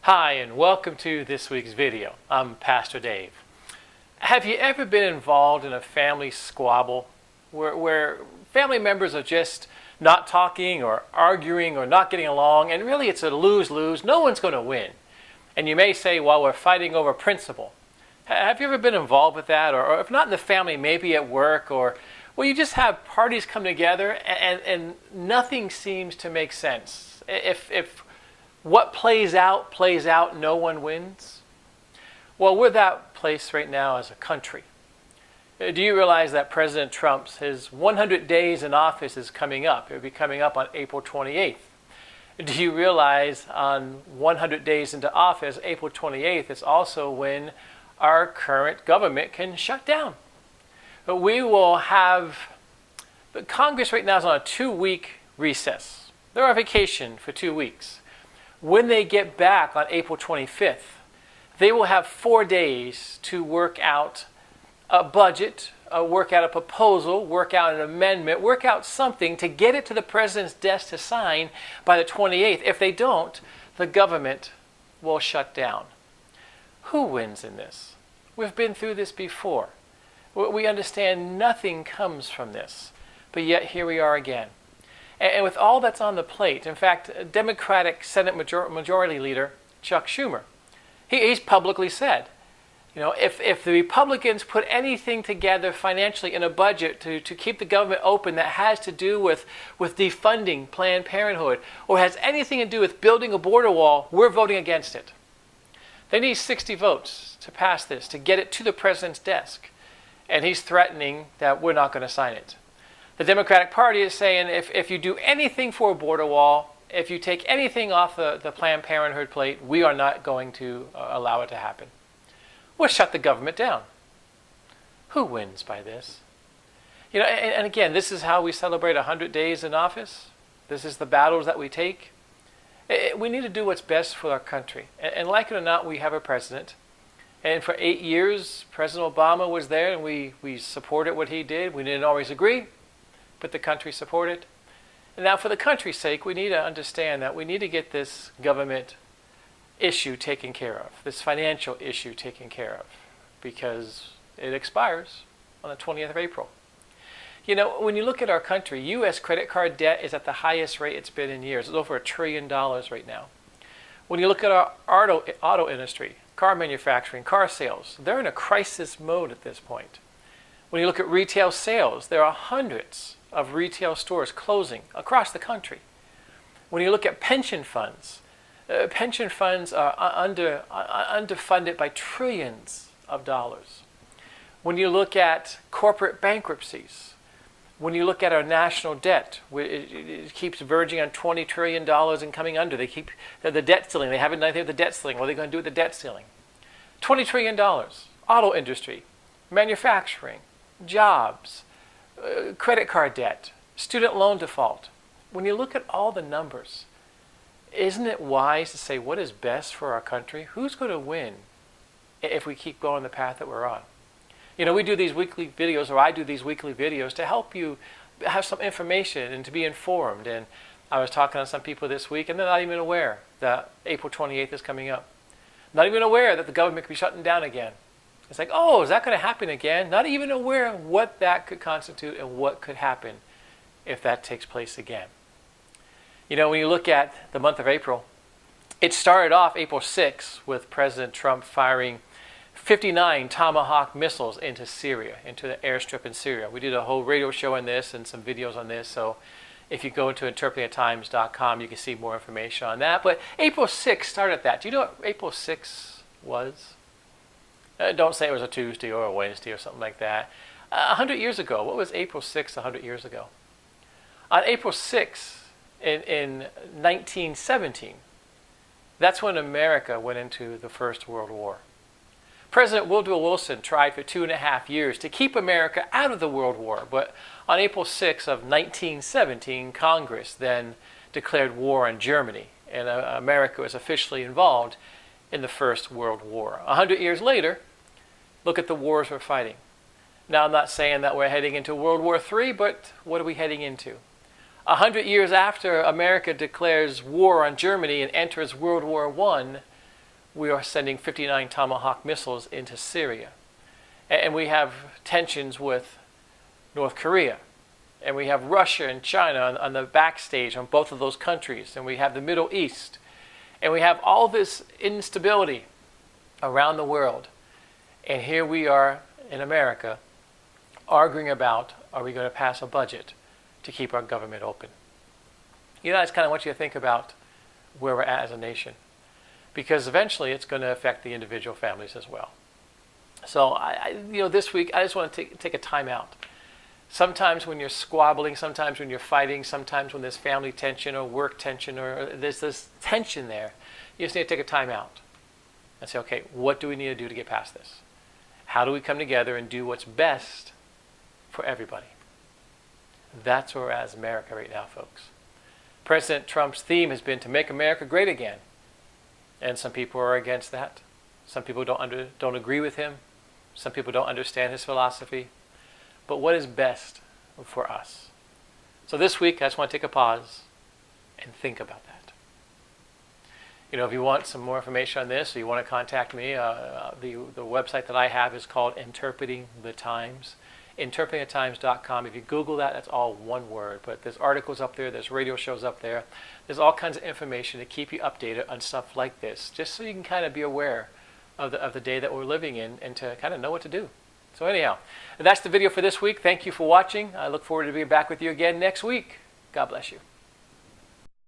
Hi, and welcome to this week's video. I'm Pastor Dave. Have you ever been involved in a family squabble where family members are just not talking or arguing or not getting along, and really it's a lose-lose? No one's going to win. And you may say, well, we're fighting over principle. Have you ever been involved with that? Or if not in the family, maybe at work, or well, you just have parties come together and nothing seems to make sense. If what plays out, no one wins. Well, we're that place right now as a country. Do you realize that President Trump's, his 100 days in office is coming up? It will be coming up on April 28th. Do you realize on 100 days into office, April 28th is also when our current government can shut down? We will have, the Congress right now is on a 2-week recess. They're on vacation for 2 weeks. When they get back on April 25th, they will have 4 days to work out a budget, work out a proposal, work out an amendment, work out something to get it to the president's desk to sign by the 28th. If they don't, the government will shut down. Who wins in this? We've been through this before. We understand nothing comes from this, but yet here we are again. And with all that's on the plate, in fact, Democratic Senate Majority Leader Chuck Schumer, he's publicly said, you know, if the Republicans put anything together financially in a budget to keep the government open that has to do with defunding Planned Parenthood or has anything to do with building a border wall, we're voting against it. They need 60 votes to pass this, to get it to the president's desk. And he's threatening that we're not going to sign it. The Democratic Party is saying if you do anything for a border wall, if you take anything off the Planned Parenthood plate, we are not going to allow it to happen. We'll shut the government down. Who wins by this? You know, and again, this is how we celebrate 100 days in office. This is the battles that we take. We need to do what's best for our country. And like it or not, we have a president. And for 8 years, President Obama was there, and we supported what he did. We didn't always agree, but the country supported. And now for the country's sake, we need to understand that we need to get this government issue taken care of, this financial issue taken care of, because it expires on the 20th of April. You know, when you look at our country, U.S. credit card debt is at the highest rate it's been in years. It's over $1 trillion right now. When you look at our auto industry, car manufacturing, car sales, they're in a crisis mode at this point. When you look at retail sales, there are hundreds of retail stores closing across the country. When you look at pension funds are underfunded by trillions of dollars. When you look at corporate bankruptcies, when you look at our national debt, it keeps verging on $20 trillion and coming under. They keep the debt ceiling. They haven't done anything with the debt ceiling. What are they going to do with the debt ceiling? $20 trillion. Auto industry, manufacturing, jobs, credit card debt, student loan default. When you look at all the numbers, isn't it wise to say what is best for our country? Who's going to win if we keep going the path that we're on? You know, we do these weekly videos, or I do these weekly videos to help you have some information and to be informed. And I was talking to some people this week, and they're not even aware that April 28th is coming up. Not even aware that the government could be shutting down again. It's like, oh, is that going to happen again? Not even aware of what that could constitute and what could happen if that takes place again. You know, when you look at the month of April, it started off April 6th with President Trump firing 59 Tomahawk missiles into Syria, into the airstrip in Syria. We did a whole radio show on this and some videos on this, so if you go to interpretingthetimes.com, you can see more information on that. But April 6th started that. Do you know what April 6th was? Don't say it was a Tuesday or a Wednesday or something like that. 100 years ago, what was April 6th 100 years ago? On April 6th in 1917, that's when America went into the First World War. President Woodrow Wilson tried for 2.5 years to keep America out of the World War, but on April 6th of 1917, Congress then declared war on Germany, and America was officially involved in the First World War. 100 years later, look at the wars we're fighting. Now, I'm not saying that we're heading into World War III, but what are we heading into? 100 years after America declares war on Germany and enters World War I, we are sending 59 Tomahawk missiles into Syria. And we have tensions with North Korea. And we have Russia and China on the backstage on both of those countries. And we have the Middle East. And we have all this instability around the world. And here we are in America arguing about, are we going to pass a budget to keep our government open? You know, that's kind of what you think about where we're at as a nation. Because eventually it's going to affect the individual families as well. So, this week I just want to take a time out. Sometimes when you're squabbling, sometimes when you're fighting, sometimes when there's family tension or work tension or there's this tension there, you just need to take a time out and say, okay, what do we need to do to get past this? How do we come together and do what's best for everybody? That's where we're at as America right now, folks. President Trump's theme has been to make America great again. And some people are against that. Some people don't agree with him. Some people don't understand his philosophy. But what is best for us? So this week, I just want to take a pause and think about that. You know, if you want some more information on this, or you want to contact me, the website that I have is called Interpreting the Times. InterpretingTheTimes.com. If you Google that, that's all one word. But there's articles up there, there's radio shows up there. There's all kinds of information to keep you updated on stuff like this, just so you can kind of be aware of the day that we're living in and to kind of know what to do. So anyhow, that's the video for this week. Thank you for watching. I look forward to being back with you again next week. God bless you.